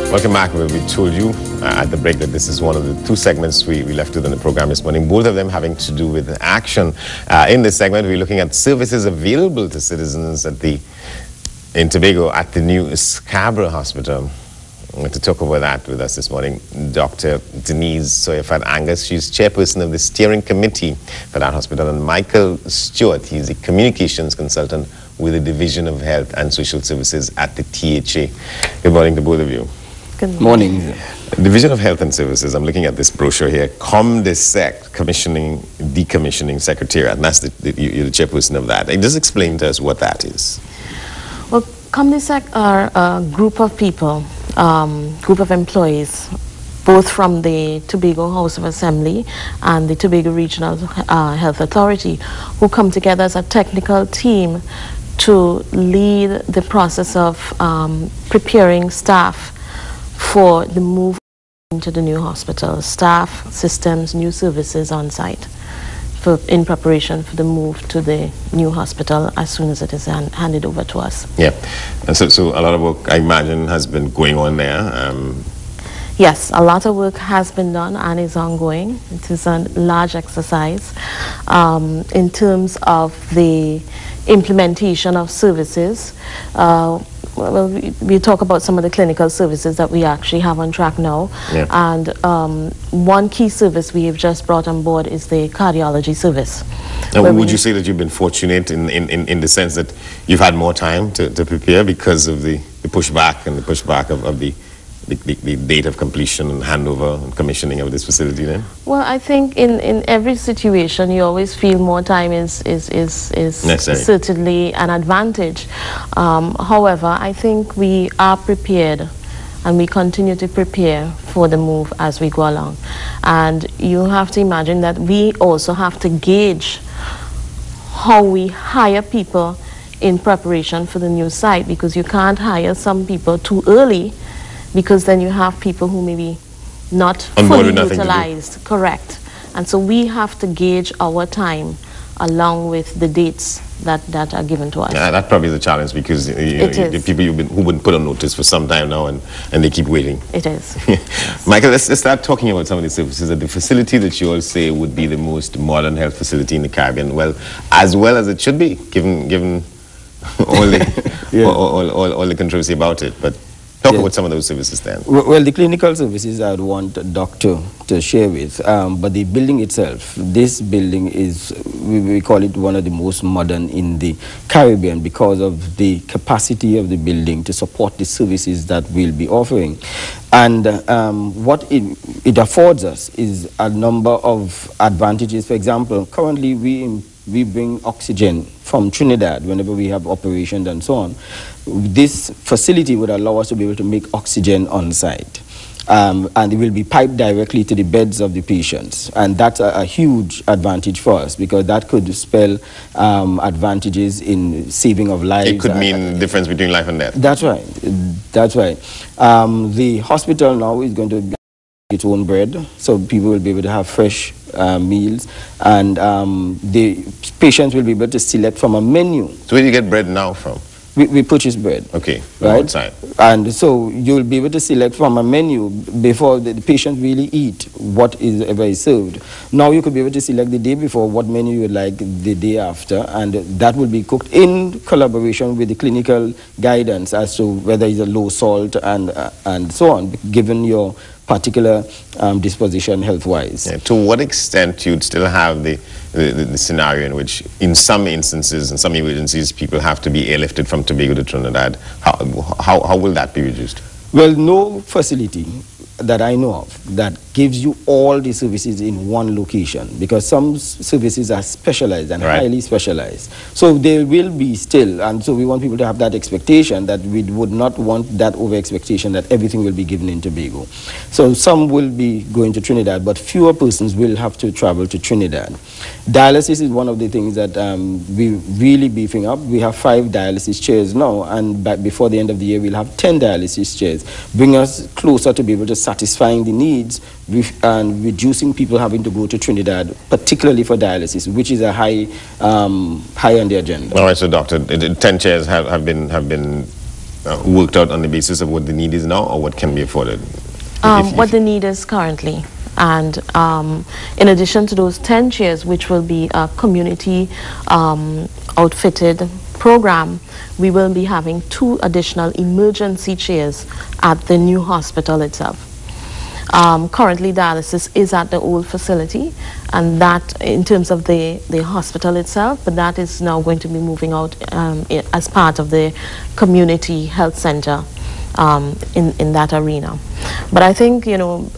Welcome back. We told you at the break that this is one of the two segments we left with in the program this morning, both of them having to do with action. In this segment, we're looking at services available to citizens in Tobago at the new Scarborough Hospital. To talk about that with us this morning, Dr. Denise Soyafat-Angus. She's chairperson of the steering committee for that hospital, and Michael Stewart. He's a communications consultant with the Division of Health and Social Services at the THA. Good morning to both of you. Good morning. Division of Health and Services, I'm looking at this brochure here, ComDesec, Decommissioning Secretariat, and that's you're the chairperson of that. Just explain to us what that is. Well, ComDesec are a group of people, group of employees, both from the Tobago House of Assembly and the Tobago Regional Health Authority, who come together as a technical team to lead the process of preparing staff for the move into the new hospital, staff, systems, new services on site in preparation for the move to the new hospital as soon as it is handed over to us. Yeah, and so a lot of work, I imagine, has been going on there. Yes, a lot of work has been done and is ongoing. It is a large exercise in terms of the implementation of services. Well, we talk about some of the clinical services that we actually have on track now. Yeah. And one key service we have just brought on board is the cardiology service. And would you say that you've been fortunate in the sense that you've had more time to prepare because of the pushback and the pushback of the date of completion and handover and commissioning of this facility then? Well, I think in every situation you always feel more time is certainly an advantage. However, I think we are prepared and we continue to prepare for the move as we go along. And you have to imagine that we also have to gauge how we hire people in preparation for the new site, because you can't hire some people too early, because then you have people who may be not fully utilized. Correct. And so we have to gauge our time along with the dates that are given to us. Yeah, that probably is a challenge, because the people who've been put on notice for some time now and they keep waiting. It is. Michael, let's start talking about some of the services. The facility that you all say would be the most modern health facility in the Caribbean, well as it should be, given all the, all the controversy about it. But talk about some of those services then. Well, the clinical services I would want a doctor to share with, but the building itself, this building is, we call it one of the most modern in the Caribbean because of the capacity of the building to support the services that we'll be offering. And what it affords us is a number of advantages. For example, currently we bring oxygen from Trinidad whenever we have operations and so on. This facility would allow us to be able to make oxygen on site. And it will be piped directly to the beds of the patients. And that's a huge advantage for us, because that could spell advantages in saving of lives. It could mean difference between life and death. That's right. That's right. The hospital now is going to be its own bread, so people will be able to have fresh meals, and the patients will be able to select from a menu. So where do you get bread now from? We purchase bread. Okay, right? Outside. And so you'll be able to select from a menu before the patient really eat whatever is served. Now you could be able to select the day before what menu you would like the day after, and that will be cooked in collaboration with the clinical guidance as to whether it's a low salt and so on, given your particular disposition health-wise. Yeah, to what extent you'd still have the scenario in which, in some instances, in some emergencies, people have to be airlifted from Tobago to Trinidad? How will that be reduced? Well, no facility that I know of that gives you all the services in one location, because some services are specialized and highly specialized. So there will be still, and so we want people to have that expectation, that we would not want that over expectation that everything will be given in Tobago. So some will be going to Trinidad, but fewer persons will have to travel to Trinidad. Dialysis is one of the things that we're really beefing up. We have 5 dialysis chairs now, and before the end of the year we'll have 10 dialysis chairs, bring us closer to be able to satisfying the needs and reducing people having to go to Trinidad, particularly for dialysis, which is a high on the agenda. All right, so doctor, 10 chairs have been worked out on the basis of what the need is now or what can be afforded? What the need is currently. And in addition to those 10 chairs, which will be a community outfitted program, we will be having 2 additional emergency chairs at the new hospital itself. Currently, dialysis is at the old facility, and that in terms of the hospital itself, but that is now going to be moving out as part of the community health center in that arena. But I think, you know,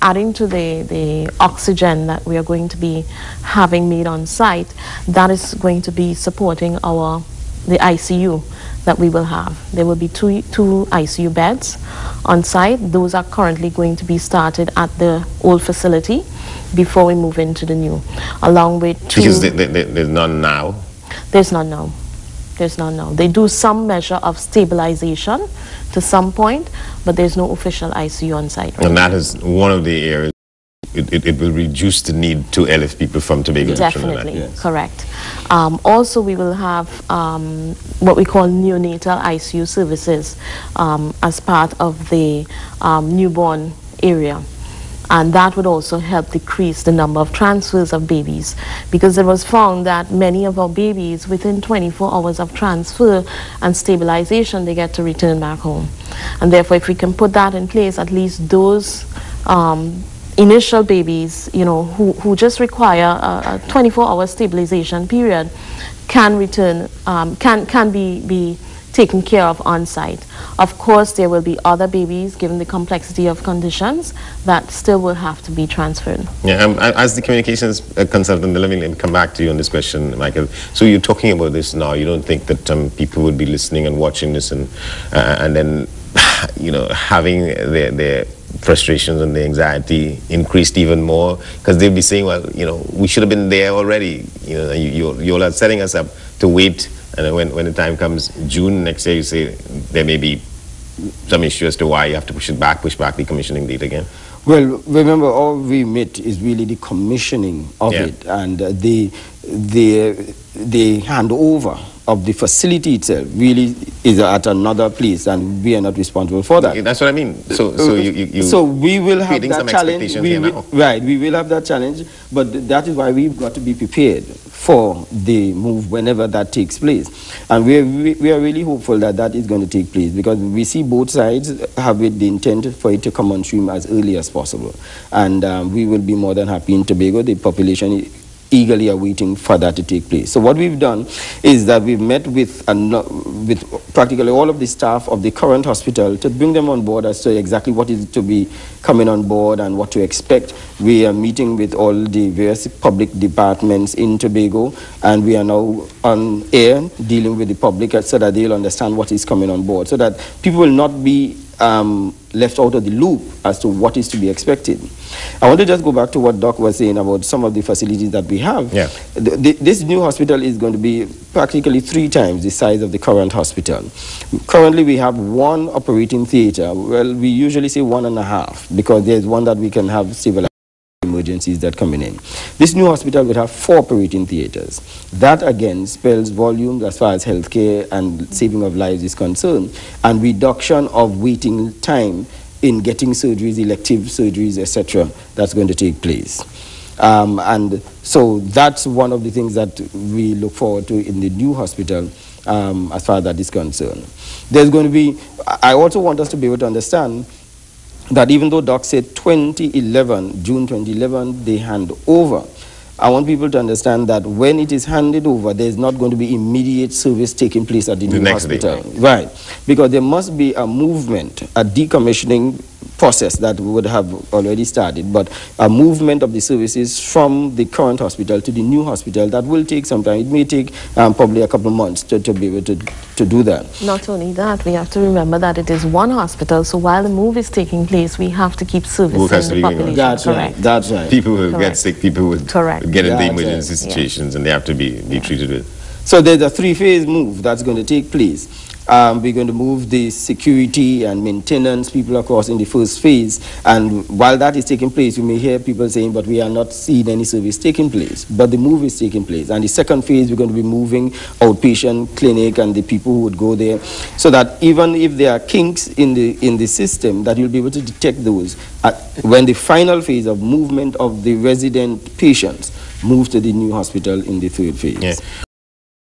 adding to the oxygen that we are going to be having made on site, that is going to be supporting the ICU that we will have. There will be two ICU beds on site. Those are currently going to be started at the old facility before we move into the new, along with 2... Because there's none now? There's none now. There's none now. They do some measure of stabilization to some point, but there's no official ICU on site. Right? And that is one of the areas. It will reduce the need to airlift people from Tobago. Definitely, yes. Correct. Also, we will have what we call neonatal ICU services as part of the newborn area. And that would also help decrease the number of transfers of babies, because it was found that many of our babies, within 24 hours of transfer and stabilization, they get to return back home. And therefore, if we can put that in place, at least those initial babies, you know, who just require a 24-hour stabilization period can return, can be taken care of on site. Of course, there will be other babies, given the complexity of conditions, that still will have to be transferred. Yeah, as the communications consultant, let me come back to you on this question, Michael. So you're talking about this now. You don't think that people would be listening and watching this and then, you know, having their frustrations and the anxiety increased even more, because they'll be saying, well, you know, we should have been there already. You know, you're all setting us up to wait, and then when the time comes, June next year, you say there may be some issue as to why you have to push back the commissioning date again. Well, remember, all we remit is really the commissioning of it, and the handover of the facility itself really is at another place, and we are not responsible for that. That's what I mean. So we will have that challenge. Right, we will have that challenge, but that is why we've got to be prepared for the move whenever that takes place. And we are really hopeful that that is going to take place, because we see both sides have the intent for it to come on stream as early as possible. And we will be more than happy in Tobago. The population eagerly awaiting for that to take place. So what we've done is that we've met with practically all of the staff of the current hospital to bring them on board as to exactly what is to be coming on board and what to expect. We are meeting with all the various public departments in Tobago, and we are now on air dealing with the public so that they'll understand what is coming on board, so that people will not be left out of the loop as to what is to be expected. I want to just go back to what Doc was saying about some of the facilities that we have. Yeah. This new hospital is going to be practically 3 times the size of the current hospital. Currently, we have 1 operating theater. Well, we usually say 1.5, because there's one that we can have stabilized emergencies that come in. This new hospital will have 4 operating theaters. That again spells volumes as far as healthcare and saving of lives is concerned, and reduction of waiting time in getting surgeries, elective surgeries, etc. that's going to take place. And so that's one of the things that we look forward to in the new hospital as far as that is concerned. There's going to be, I also want us to be able to understand that even though Doc said June 2011, they hand over, I want people to understand that when it is handed over, there's not going to be immediate service taking place at the new hospital. Right. Because there must be a movement, a decommissioning process that would have already started, but a movement of the services from the current hospital to the new hospital that will take some time. It may take probably a couple of months to be able to do that. Not only that, we have to remember that it is 1 hospital, so while the move is taking place, we have to keep servicing the population. That's right. That's right. People will get sick, people will get into emergency situations, yeah, and they have to be treated with. So there's a 3-phase move that's going to take place. We're going to move the security and maintenance people across in the first phase. And while that is taking place, you may hear people saying, but we are not seeing any service taking place. But the move is taking place. And the second phase, we're going to be moving outpatient clinic and the people who would go there, so that even if there are kinks in the system, that you'll be able to detect those when the final phase of movement of the resident patients move to the new hospital in the third phase. Yeah.